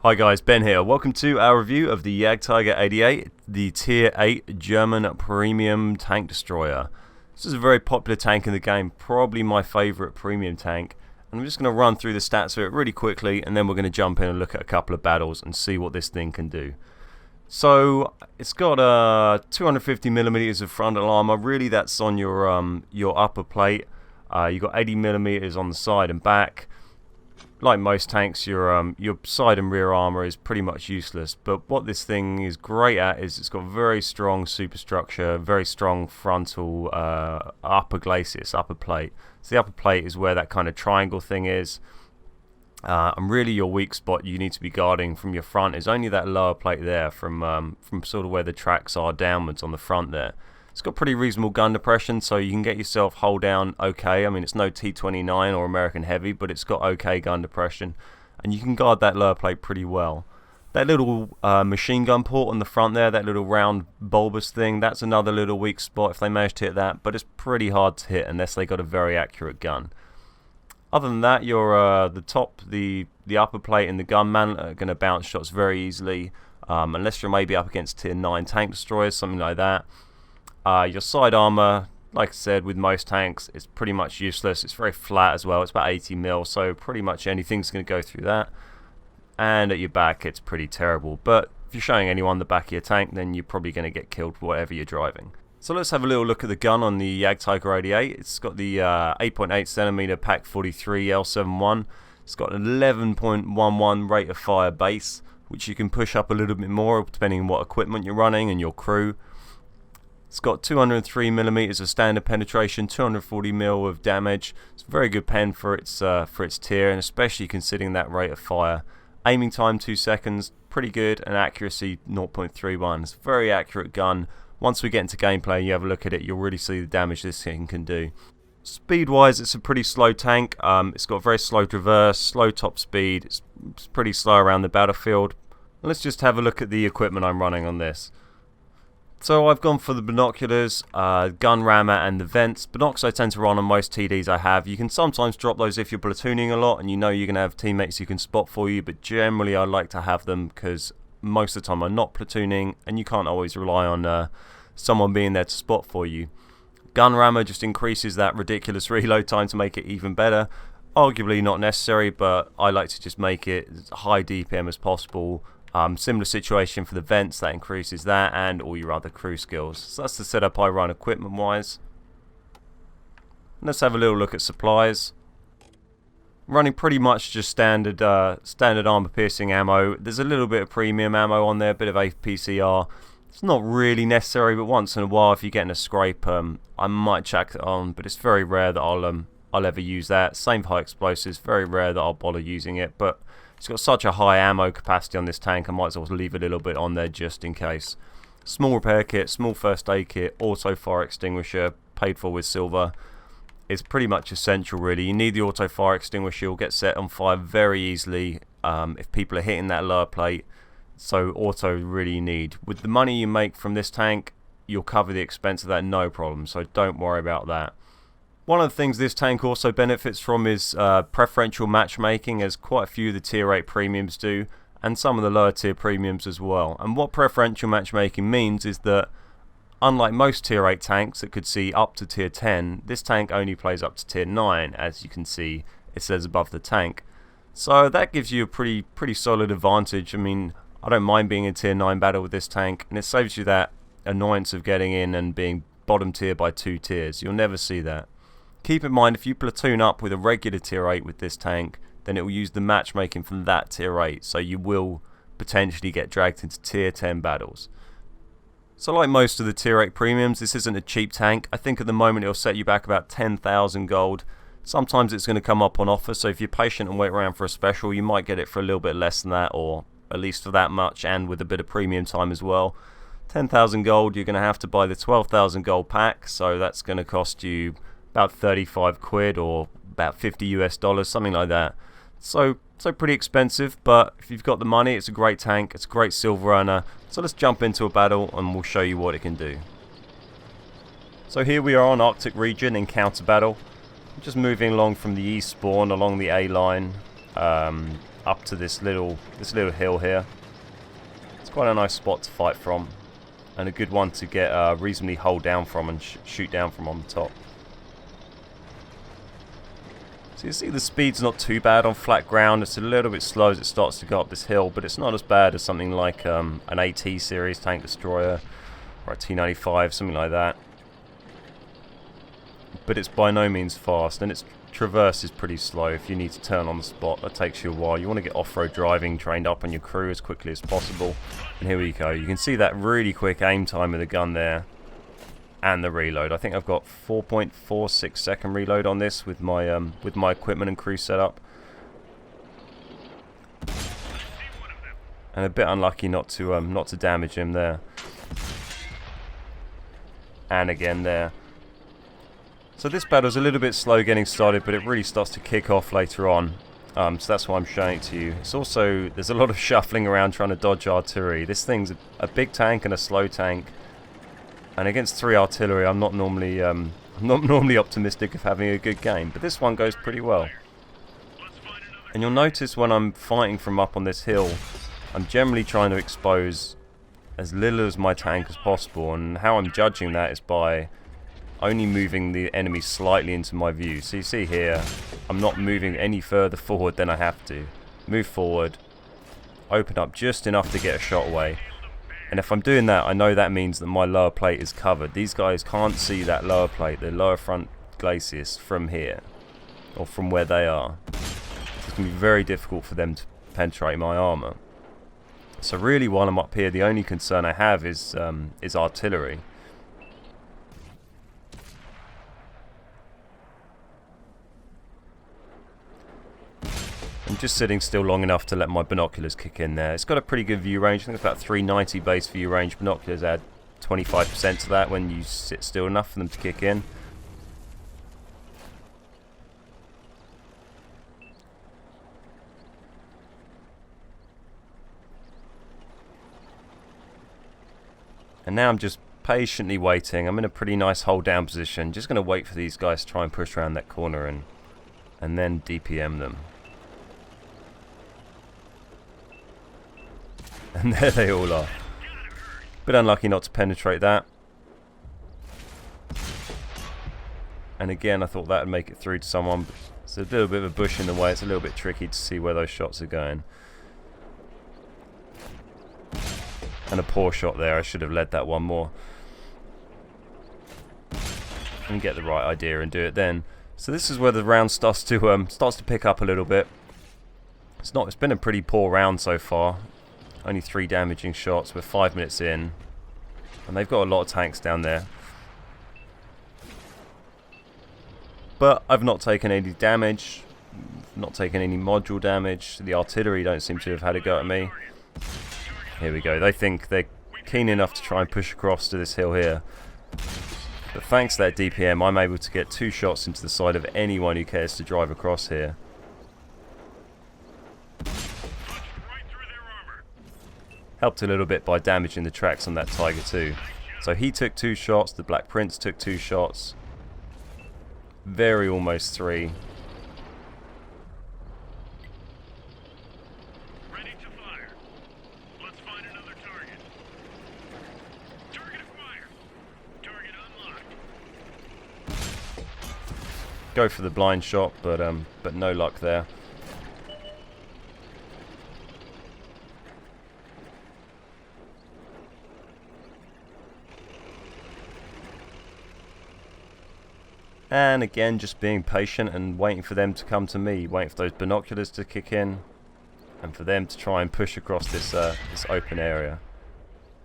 Hi guys, Ben here. Welcome to our review of the Jagdtiger 88, the Tier 8 German premium tank destroyer. This is a very popular tank in the game, probably my favourite premium tank. And I'm just going to run through the stats of it really quickly, and then we're going to jump in and look at a couple of battles and see what this thing can do. So it's got 250mm of frontal armour. Really, that's on your upper plate. You've got 80mm on the side and back. Like most tanks, your side and rear armor is pretty much useless. But what this thing is great at is it's got very strong superstructure, very strong frontal upper glacis, upper plate. So the upper plate is where that kind of triangle thing is. And really your weak spot you need to be guarding from your front is only that lower plate there from sort of where the tracks are downwards on the front there. It's got pretty reasonable gun depression, so you can get yourself hull down okay. I mean, it's no T29 or American Heavy, but it's got okay gun depression, and you can guard that lower plate pretty well. That little machine gun port on the front there, that little round bulbous thing, that's another little weak spot if they manage to hit that, but it's pretty hard to hit unless they got a very accurate gun. Other than that, your the top, the upper plate and the gun mount are going to bounce shots very easily, unless you're maybe up against Tier 9 tank destroyers, something like that. Your side armor, like I said, with most tanks, it's pretty much useless. It's very flat as well. It's about 80mm, so pretty much anything's going to go through that. And at your back, it's pretty terrible. But if you're showing anyone the back of your tank, then you're probably going to get killed whatever you're driving. So let's have a little look at the gun on the Jagdtiger 88. It's got the 8.8cm Pak 43 L71. It's got an 11.11 rate of fire base, which you can push up a little bit more depending on what equipment you're running and your crew. It's got 203mm of standard penetration, 240mm of damage. It's a very good pen for its tier, and especially considering that rate of fire. Aiming time 2 seconds, pretty good, and accuracy 0.31. It's a very accurate gun. Once we get into gameplay and you have a look at it, you'll really see the damage this thing can do. Speed wise, it's a pretty slow tank. It's got very slow traverse, slow top speed. It's pretty slow around the battlefield. Let's just have a look at the equipment I'm running on this. So I've gone for the binoculars, gun rammer and the vents. Binocs I tend to run on most TDs I have. You can sometimes drop those if you're platooning a lot and you know you're going to have teammates who can spot for you, but generally I like to have them because most of the time I'm not platooning and you can't always rely on someone being there to spot for you. Gun rammer just increases that ridiculous reload time to make it even better. Arguably not necessary, but I like to just make it as high DPM as possible. Similar situation for the vents, that increases that and all your other crew skills. So that's the setup I run equipment wise. Let's have a little look at supplies. I'm running pretty much just standard armor piercing ammo. There's a little bit of premium ammo on there, a bit of APCR. It's not really necessary, but once in a while if you're getting a scrape, I might chuck it on, but it's very rare that I'll ever use that. Same for high explosives, very rare that I'll bother using it, but it's got such a high ammo capacity on this tank, I might as well leave a little bit on there just in case. Small repair kit, small first aid kit, auto fire extinguisher, paid for with silver. It's pretty much essential really. You need the auto fire extinguisher, you'll get set on fire very easily if people are hitting that lower plate. So auto really you need. With the money you make from this tank, you'll cover the expense of that no problem, so don't worry about that. One of the things this tank also benefits from is preferential matchmaking, as quite a few of the tier 8 premiums do, and some of the lower tier premiums as well. And what preferential matchmaking means is that unlike most tier 8 tanks that could see up to tier 10, this tank only plays up to tier 9, as you can see it says above the tank. So that gives you a pretty solid advantage. I mean, I don't mind being in tier 9 battle with this tank, and it saves you that annoyance of getting in and being bottom tier by 2 tiers. You'll never see that. Keep in mind, if you platoon up with a regular tier 8 with this tank, then it will use the matchmaking from that tier 8, so you will potentially get dragged into tier 10 battles. So like most of the tier 8 premiums, this isn't a cheap tank. I think at the moment it'll set you back about 10,000 gold. Sometimes it's going to come up on offer, so if you're patient and wait around for a special, you might get it for a little bit less than that, or at least for that much, and with a bit of premium time as well. 10,000 gold, you're going to have to buy the 12,000 gold pack, so that's going to cost you about 35 quid or about 50 US dollars, something like that. So pretty expensive, but if you've got the money, it's a great tank, it's a great silver earner. So let's jump into a battle and we'll show you what it can do. So here we are on Arctic region in counter battle. Just moving along from the east spawn along the A line. up to this little hill here. It's quite a nice spot to fight from, and a good one to get reasonably hold down from and shoot down from on the top. So you see the speed's not too bad on flat ground. It's a little bit slow as it starts to go up this hill, but it's not as bad as something like an AT series tank destroyer or a T95, something like that. But it's by no means fast, and its traverse is pretty slow. If you need to turn on the spot, that takes you a while. You want to get off-road driving trained up on your crew as quickly as possible. And here we go. You can see that really quick aim time of the gun there. And the reload. I think I've got 4.46 second reload on this with my equipment and crew setup. And a bit unlucky not to damage him there. And again there. So this battle's a little bit slow getting started, but it really starts to kick off later on. So that's why I'm showing it to you. It's also, there's a lot of shuffling around trying to dodge artillery. This thing's a big tank and a slow tank. And against 3 artillery, I'm not normally optimistic of having a good game, but this one goes pretty well. And you'll notice when I'm fighting from up on this hill, I'm generally trying to expose as little as my tank as possible, and how I'm judging that is by only moving the enemy slightly into my view. So you see here, I'm not moving any further forward than I have to. Move forward, open up just enough to get a shot away. And if I'm doing that, I know that means that my lower plate is covered. These guys can't see that lower plate, the lower front glacis, from here, or from where they are. It's going to be very difficult for them to penetrate my armor. So really, while I'm up here, the only concern I have is artillery. I'm just sitting still long enough to let my binoculars kick in there. It's got a pretty good view range. I think it's about 390 base view range. Binoculars add 25% to that when you sit still enough for them to kick in. And now I'm just patiently waiting. I'm in a pretty nice hold down position. Just going to wait for these guys to try and push around that corner and then DPM them. And there they all are. Bit unlucky not to penetrate that. And again, I thought that would make it through to someone. But it's a little bit of a bush in the way. It's a little bit tricky to see where those shots are going. And a poor shot there. I should have led that one more. And get the right idea and do it then. So this is where the round starts to pick up a little bit. It's been a pretty poor round so far. Only 3 damaging shots. We're 5 minutes in. And they've got a lot of tanks down there. But I've not taken any damage. Not taken any module damage. The artillery don't seem to have had a go at me. Here we go. They think they're keen enough to try and push across to this hill here. But thanks to that DPM, I'm able to get 2 shots into the side of anyone who cares to drive across here. Helped a little bit by damaging the tracks on that Tiger too. So he took 2 shots, the Black Prince took 2 shots. Very almost 3. Ready to fire. Let's find another target. Target acquired. Target unlocked. Go for the blind shot, but no luck there. And again, just being patient and waiting for them to come to me, waiting for those binoculars to kick in, and for them to try and push across this open area.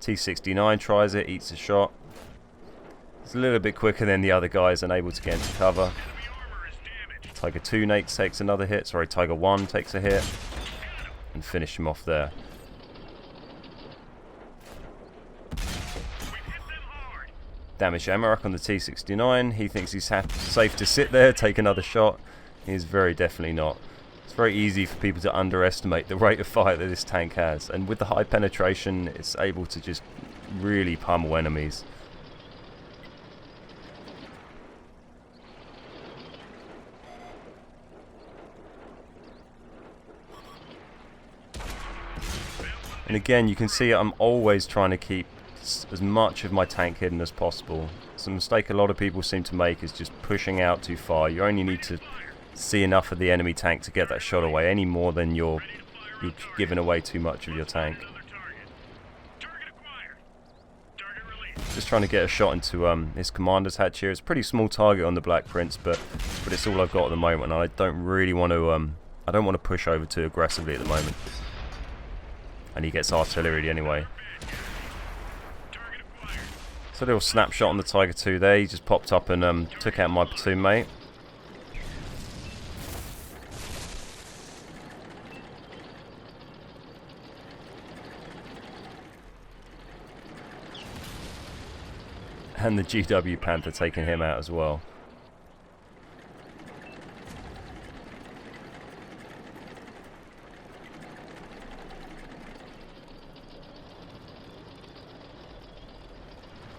T69 tries it, eats a shot. It's a little bit quicker than the other guys and able to get into cover. Tiger 2 Nate takes another hit, sorry, Tiger 1 takes a hit, and finish him off there. Damage Amarak on the T69. He thinks he's safe to sit there, take another shot. He's very definitely not. It's very easy for people to underestimate the rate of fire that this tank has. And with the high penetration, it's able to just really pummel enemies. And again, you can see I'm always trying to keep as much of my tank hidden as possible. It's a mistake a lot of people seem to make, is just pushing out too far. You only need to see enough of the enemy tank to get that shot away. Any more than you're giving away too much of your tank. Just trying to get a shot into his commander's hatch here. It's a pretty small target on the Black Prince, but it's all I've got at the moment, and I don't really want to I don't want to push over too aggressively at the moment. And he gets artillery anyway. So a little snapshot on the Tiger 2 there. He just popped up and took out my platoon mate. And the GW Panther taking him out as well.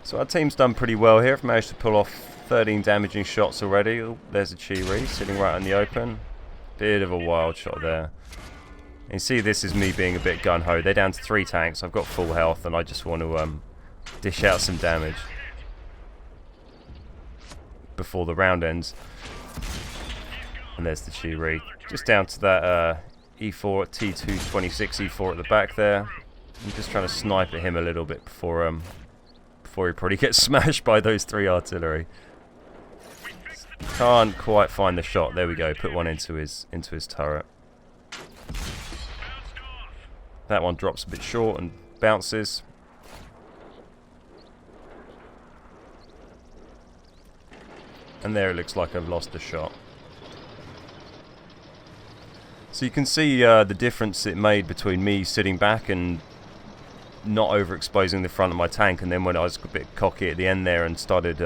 So our team's done pretty well here. I've managed to pull off 13 damaging shots already. Oh, there's a Chi-Ri sitting right in the open. Bit of a wild shot there. You see, this is me being a bit gun-ho. They're down to 3 tanks. I've got full health and I just want to dish out some damage before the round ends. And there's the Chi-Ri. Just down to that E4, T226 E4 at the back there. I'm just trying to snipe at him a little bit before he probably gets smashed by those 3 artillery. Can't quite find the shot. There we go. Put one into his turret. That one drops a bit short and bounces. And there it looks like I've lost a shot. So you can see the difference it made between me sitting back and not overexposing the front of my tank, and then when I was a bit cocky at the end there and started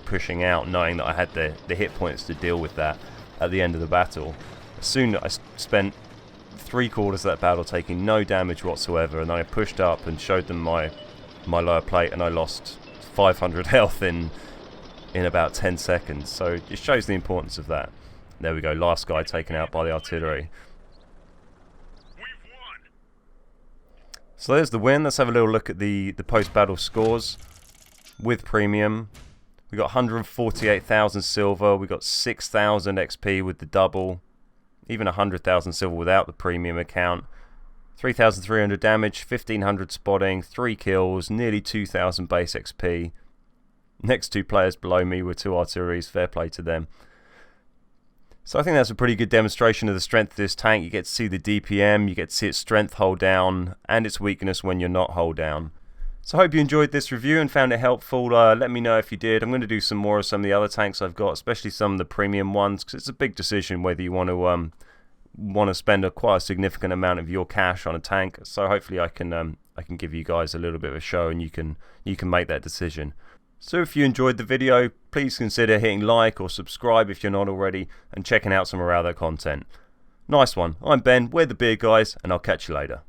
pushing out, knowing that I had the hit points to deal with that at the end of the battle. Soon I spent 3/4 of that battle taking no damage whatsoever, and then I pushed up and showed them my lower plate, and I lost 500 health in about 10 seconds. So it shows the importance of that. There we go, last guy taken out by the artillery. So there's the win. Let's have a little look at the post-battle scores with premium. We got 148,000 silver. We got 6,000 XP with the double. Even 100,000 silver without the premium account. 3,300 damage, 1,500 spotting, 3 kills, nearly 2,000 base XP. Next 2 players below me were 2 artilleries. Fair play to them. So I think that's a pretty good demonstration of the strength of this tank. You get to see the DPM, you get to see its strength hold down, and its weakness when you're not hold down. So I hope you enjoyed this review and found it helpful. Let me know if you did. I'm going to do some more of some of the other tanks I've got, especially some of the premium ones, because it's a big decision whether you want to spend quite a significant amount of your cash on a tank. So hopefully I can give you guys a little bit of a show, and you can make that decision. So if you enjoyed the video, please consider hitting like or subscribe if you're not already, and checking out some of our other content. Nice one. I'm Ben, we're the Beer Guys, and I'll catch you later.